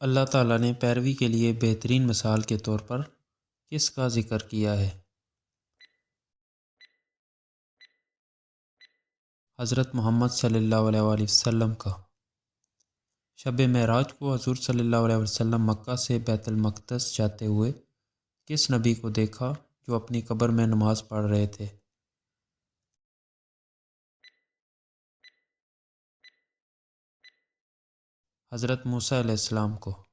اللہ تعالیٰ نے پیروی کے لیے بہترین مثال کے طور پر کس کا ذکر کیا ہے؟ حضرت محمد صلی اللہ علیہ وآلہ وسلم کا۔ شب معراج کو حضور صلی اللہ علیہ وسلم مکہ سے بیت المقدس جاتے ہوئے کس نبی کو دیکھا جو اپنی قبر میں نماز پڑھ رہے تھے؟ حضرت موسیٰ علیہ السلام کو۔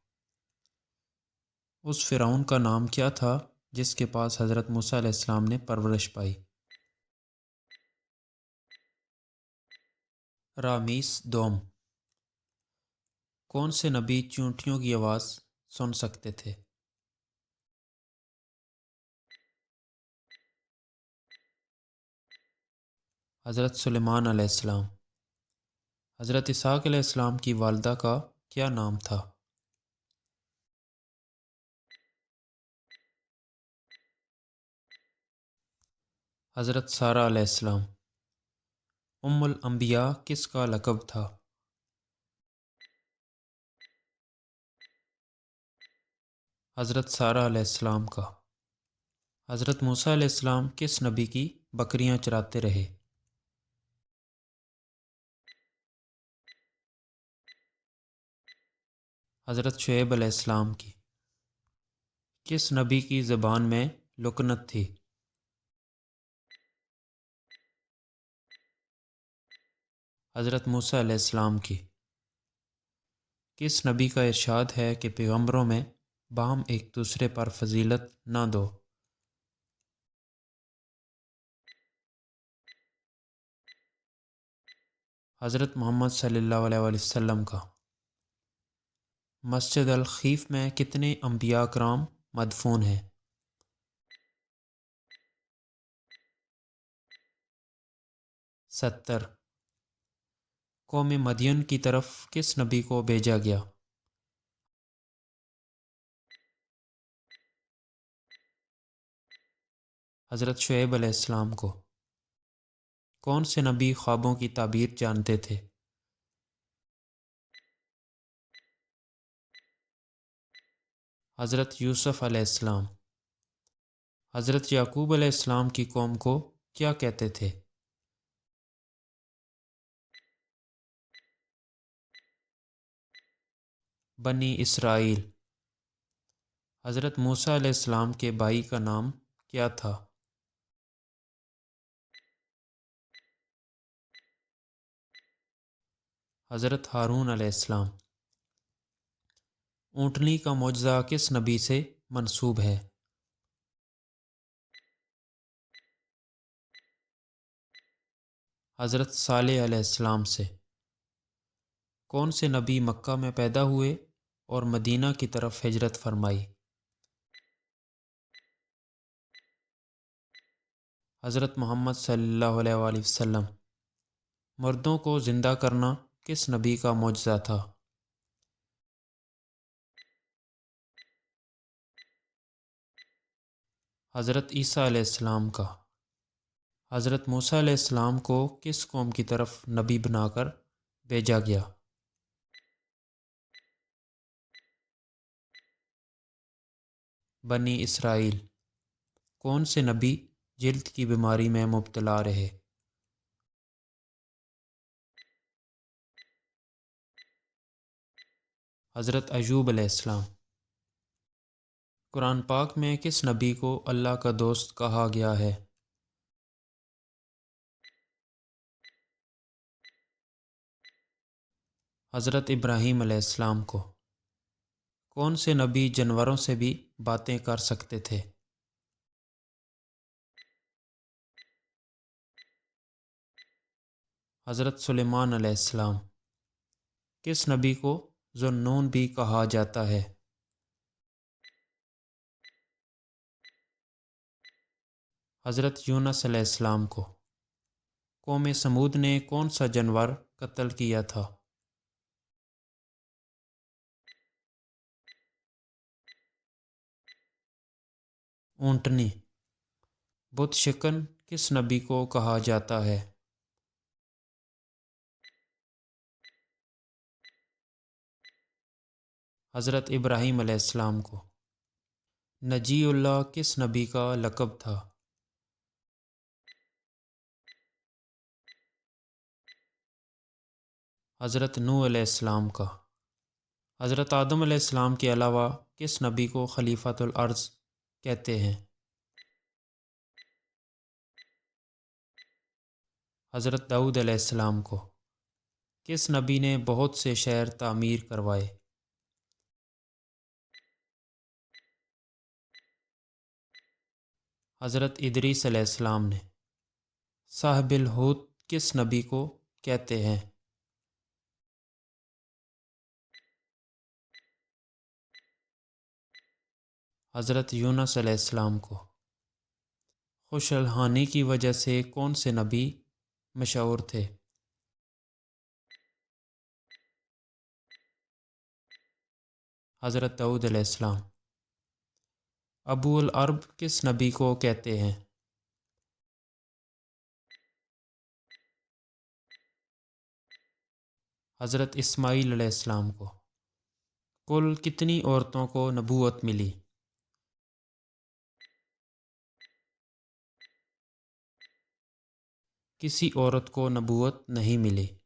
اس فرعون کا نام کیا تھا جس کے پاس حضرت موسیٰ علیہ السلام نے پرورش پائی؟ رامیس دوم۔ کون سے نبی چونٹیوں کی آواز سن سکتے تھے؟ حضرت سلیمان علیہ السلام۔ حضرت اسحاق علیہ السلام کی والدہ کا کیا نام تھا؟ حضرت سارہ علیہ السلام۔ ام الانبیاء کس کا لقب تھا؟ حضرت سارہ علیہ السلام کا۔ حضرت موسیٰ علیہ السلام کس نبی کی بکریاں چراتے رہے؟ حضرت شعیب علیہ السلام کی۔ کس نبی کی زبان میں لکنت تھی؟ حضرت موسیٰ علیہ السلام کی۔ کس نبی کا ارشاد ہے کہ پیغمبروں میں باہم ایک دوسرے پر فضیلت نہ دو؟ حضرت محمد صلی اللہ علیہ وآلہ وسلم کا۔ مسجد الخیف میں کتنے انبیاء کرام مدفون ہیں؟ 70۔ قوم مدین کی طرف کس نبی کو بھیجا گیا؟ حضرت شعیب علیہ السلام کو۔ کون سے نبی خوابوں کی تعبیر جانتے تھے؟ حضرت یوسف علیہ السلام۔ حضرت یعقوب علیہ السلام کی قوم کو کیا کہتے تھے؟ بنی اسرائیل۔ حضرت موسیٰ علیہ السلام کے بھائی کا نام کیا تھا؟ حضرت ہارون علیہ السلام۔ اونٹنی کا معجزہ کس نبی سے منسوب ہے؟ حضرت صالح علیہ السلام سے۔ کون سے نبی مکہ میں پیدا ہوئے اور مدینہ کی طرف ہجرت فرمائی؟ حضرت محمد صلی اللہ علیہ وآلہ وسلم۔ مردوں کو زندہ کرنا کس نبی کا معجزہ تھا؟ حضرت عیسیٰ علیہ السلام کا۔ حضرت موسیٰ علیہ السلام کو کس قوم کی طرف نبی بنا کر بھیجا گیا؟ بنی اسرائیل۔ کون سے نبی جلد کی بیماری میں مبتلا رہے؟ حضرت ایوب علیہ السلام۔ قرآن پاک میں کس نبی کو اللہ کا دوست کہا گیا ہے؟ حضرت ابراہیم علیہ السلام کو۔ کون سے نبی جانوروں سے بھی باتیں کر سکتے تھے؟ حضرت سلیمان علیہ السلام۔ کس نبی کو ذو النون بھی کہا جاتا ہے؟ حضرت یونس علیہ السلام کو۔ قوم سمود نے کون سا جانور قتل کیا تھا؟ اونٹنی۔ بت شکن کس نبی کو کہا جاتا ہے؟ حضرت ابراہیم علیہ السلام کو۔ نجی اللہ کس نبی کا لقب تھا؟ حضرت نوح علیہ السلام کا۔ حضرت آدم علیہ السلام کے علاوہ کس نبی کو خلیفۃ الارض کہتے ہیں؟ حضرت داؤد علیہ السلام کو۔ کس نبی نے بہت سے شہر تعمیر کروائے؟ حضرت ادریس علیہ السلام نے۔ صاحب الحوت کس نبی کو کہتے ہیں؟ حضرت یونس علیہ السلام کو۔ خوش الحانی کی وجہ سے کون سے نبی مشہور تھے؟ حضرت داؤد علیہ السلام۔ ابو العرب کس نبی کو کہتے ہیں؟ حضرت اسماعیل علیہ السلام کو۔ کل کتنی عورتوں کو نبوت ملی؟ کسی عورت کو نبوت نہیں ملی۔